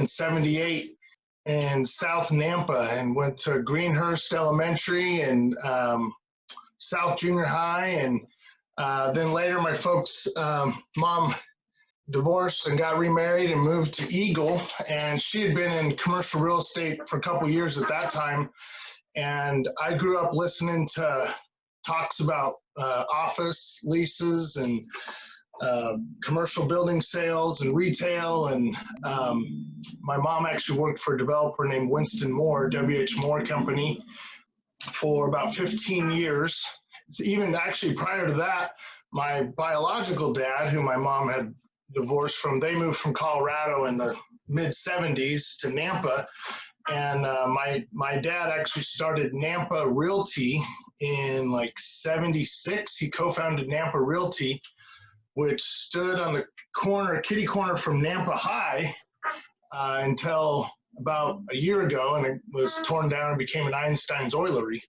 in 78 in South Nampa and went to Greenhurst Elementary and South Junior High. And then later my folks' mom divorced and got remarried and moved to Eagle. And she had been in commercial real estate for a couple years at that time. And I grew up listening to talks about office leases and commercial building sales and retail. And my mom actually worked for a developer named Winston Moore, W.H. Moore Company, for about 15 years. It's even actually prior to that, my biological dad, who my mom had divorced from, they moved from Colorado in the mid-70s to Nampa. And my dad actually started Nampa Realty in like 76. He co-founded Nampa Realty, which stood on the corner, kitty corner from Nampa High until about a year ago, and it was torn down and became an Einstein's Oilery.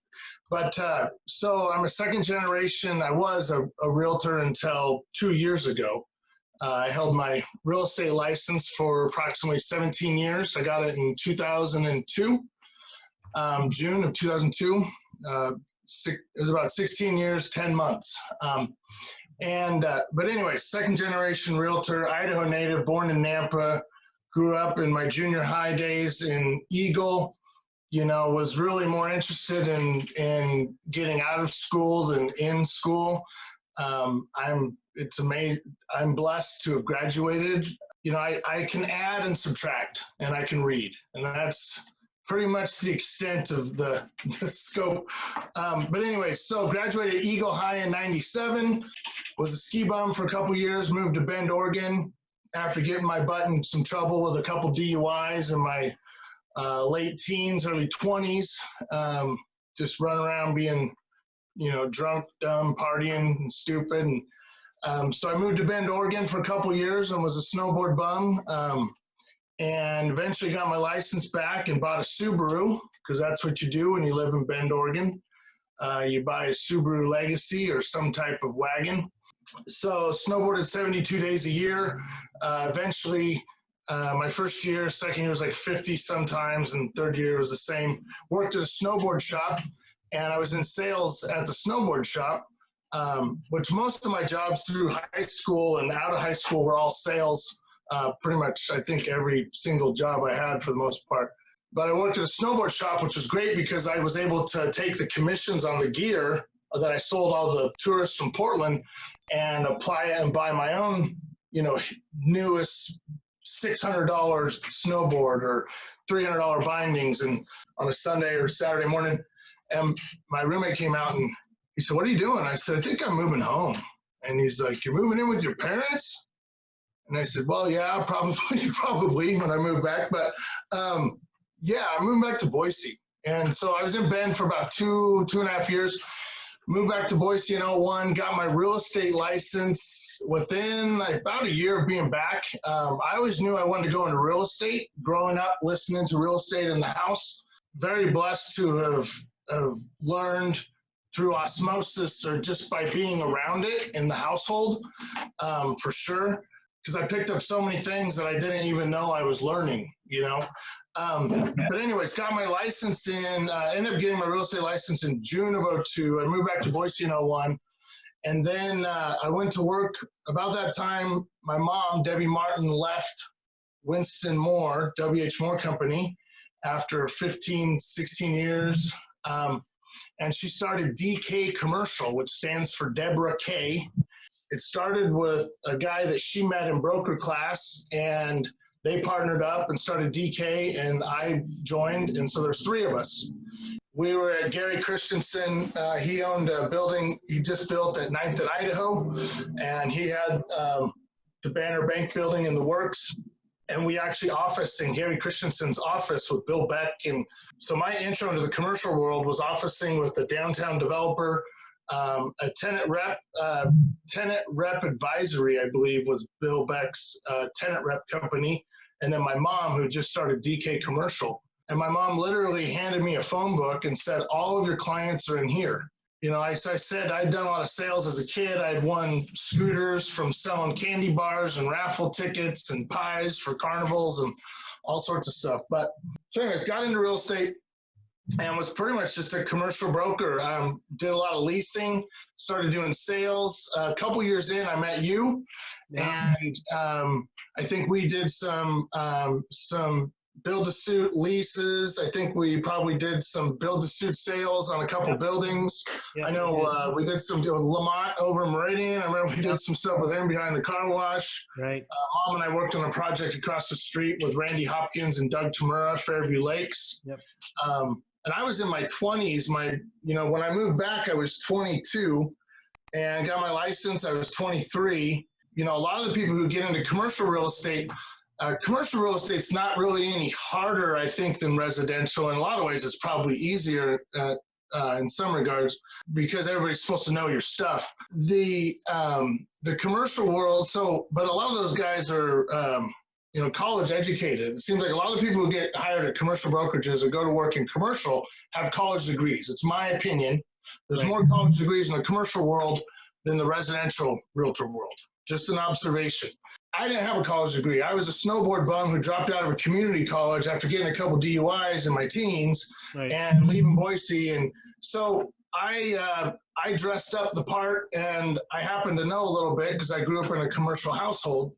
But so I'm a second generation. I was a realtor until 2 years ago. I held my real estate license for approximately 17 years. I got it in 2002, June of 2002. It was about 16 years, 10 months. But anyway, second generation realtor, Idaho native, born in Nampa, grew up in my junior high days in Eagle, was really more interested in getting out of school than in school. It's amazing. I'm blessed to have graduated. I can add and subtract, and I can read, and that's pretty much the extent of the scope. But anyway, so graduated Eagle High in 97, was a ski bum for a couple years, moved to Bend, Oregon after getting my butt in some trouble with a couple DUIs in my late teens, early 20s, just running around being, drunk, dumb, partying, and stupid. And so I moved to Bend, Oregon for a couple years and was a snowboard bum. And eventually got my license back and bought a Subaru, because that's what you do when you live in Bend, Oregon. You buy a Subaru Legacy or some type of wagon. So snowboarded 72 days a year. Eventually, my first year, second year was like 50 sometimes, and third year was the same. Worked at a snowboard shop, and I was in sales at the snowboard shop, which most of my jobs through high school and out of high school were all sales. Pretty much, I think, every single job I had for the most part. But I worked at a snowboard shop, which was great because I was able to take the commissions on the gear that I sold all the tourists from Portland and apply it and buy my own, newest $600 snowboard or $300 bindings and on a Sunday or Saturday morning. And my roommate came out and he said, "What are you doing?" I said, "I think I'm moving home." And he's like, "You're moving in with your parents?" And I said, "Well, yeah, probably when I move back." But yeah, I moved back to Boise. And so I was in Bend for about two and a half years. Moved back to Boise in 01, got my real estate license within about a year of being back. I always knew I wanted to go into real estate. Growing up, listening to real estate in the house. Very blessed to have learned through osmosis or just by being around it in the household, for sure. Because I picked up so many things that I didn't even know I was learning, But anyways, got my license ended up getting my real estate license in June of 02. I moved back to Boise in 01. And then I went to work. About that time, my mom, Debbie Martin, left Winston Moore, W.H. Moore Company, after 15, 16 years. And she started DK Commercial, which stands for Deborah K. It started with a guy that she met in broker class, and they partnered up and started DK, and I joined, and so there's three of us. We were at Gary Christensen. He owned a building he just built at 9th and Idaho, and he had the Banner Bank building in the works, and we actually officed in Gary Christensen's office with Bill Beck. And so my intro into the commercial world was officing with the downtown developer. A tenant rep advisory, I believe, was Bill Beck's tenant rep company. And then my mom, who just started DK Commercial. And my mom literally handed me a phone book and said, "All of your clients are in here." I said I'd done a lot of sales as a kid. I'd won scooters from selling candy bars and raffle tickets and pies for carnivals and all sorts of stuff. But so anyways, got into real estate and was pretty much just a commercial broker. Did a lot of leasing, started doing sales. A couple years in, I met you, and I think we did some build-to-suit leases. I think we probably did some build-to-suit sales on a couple buildings. I know we did some deal with Lamont over in Meridian. I remember we did some stuff with him behind the car wash. Right. Mom and I worked on a project across the street with Randy Hopkins and Doug Tamura, Fairview Lakes. Yep. And I was in my 20s. When I moved back, I was 22 and got my license. I was 23. A lot of the people who get into commercial real estate's not really any harder, I think, than residential. In a lot of ways, it's probably easier in some regards because everybody's supposed to know your stuff. The commercial world, but a lot of those guys are, college educated. It seems like a lot of people who get hired at commercial brokerages or go to work in commercial have college degrees. It's my opinion. There's more college degrees in the commercial world than the residential realtor world. Just an observation. I didn't have a college degree. I was a snowboard bum who dropped out of a community college after getting a couple DUIs in my teens and leaving Boise. And so I dressed up the part, and I happened to know a little bit because I grew up in a commercial household.